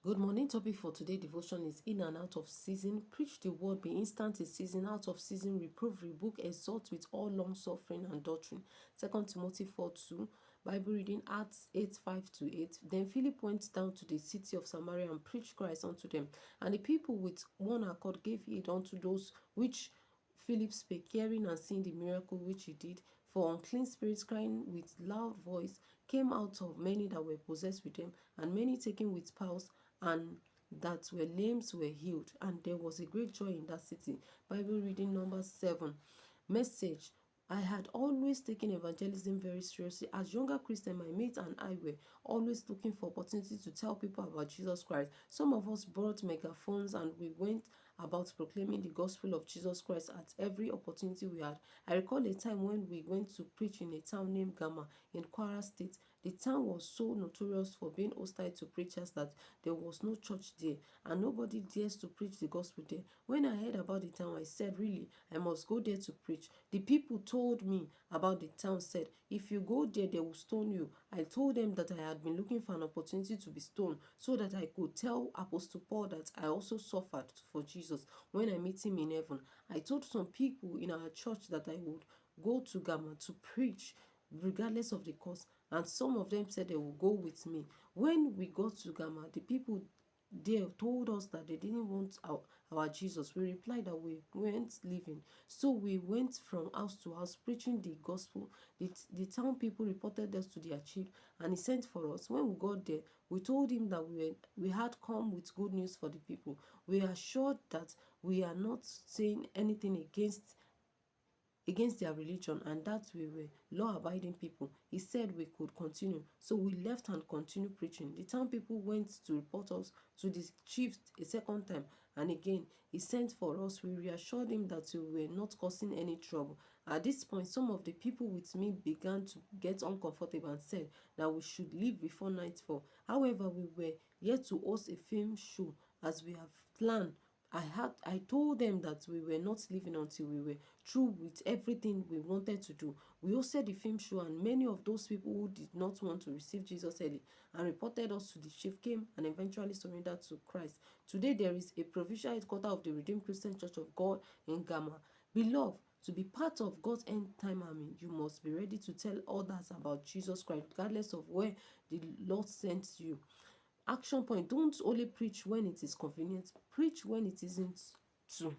Good morning. Topic for today devotion is in and out of season. Preach the word, be instant in season, out of season, reprove, rebuke, exhort with all long suffering and doctrine. 2 Timothy 4:2. Bible reading Acts 8:5-8. Then Philip went down to the city of Samaria and preached Christ unto them. And the people with one accord gave heed unto those which Philip spake, hearing and seeing the miracle which he did. For unclean spirits crying with loud voice came out of many that were possessed with them, and many taken with powers, and that were lames were healed, and there was a great joy in that city. Bible reading Numbers 7. Message: I had always taken evangelism very seriously. As younger Christian, my mate and I were always looking for opportunity to tell people about Jesus Christ. Some of us brought megaphones and we went about proclaiming the gospel of Jesus Christ at every opportunity we had. I recall a time when we went to preach in a town named Gama in Kwara State. The town was so notorious for being hostile to preachers that there was no church there and nobody dares to preach the gospel there. When I heard about the town, I said, really, I must go there to preach. The people told me about the town said, if you go there, they will stone you. I told them that I had been looking for an opportunity to be stoned so that I could tell Apostle Paul that I also suffered for Jesus when I meet him in heaven. I told some people in our church that I would go to Gamma to preach regardless of the cost, and some of them said they will go with me. When we got to Gamma, the people there told us that they didn't want our Jesus. We replied that we weren't leaving. So we went from house to house preaching the gospel. The town people reported us to their chief and he sent for us. When we got there, we told him that we had come with good news for the people. We assured that we are not saying anything against their religion and that we were law-abiding people. He said we could continue. So we left and continued preaching. The town people went to report us to the chief a second time, and again he sent for us. We reassured him that we were not causing any trouble. At this point, some of the people with me began to get uncomfortable and said that we should leave before nightfall. However, we were yet to host a film show as we have planned. I told them that we were not leaving until we were through with everything we wanted to do. We hosted the film show, and many of those people who did not want to receive Jesus early and reported us to the chief came and eventually surrendered to Christ. Today there is a provincial headquarters of the Redeemed Christian Church of God in Gamma. Beloved, to be part of God's end time army, you must be ready to tell others about Jesus Christ, regardless of where the Lord sends you. Action point: don't only preach when it is convenient, preach when it isn't too.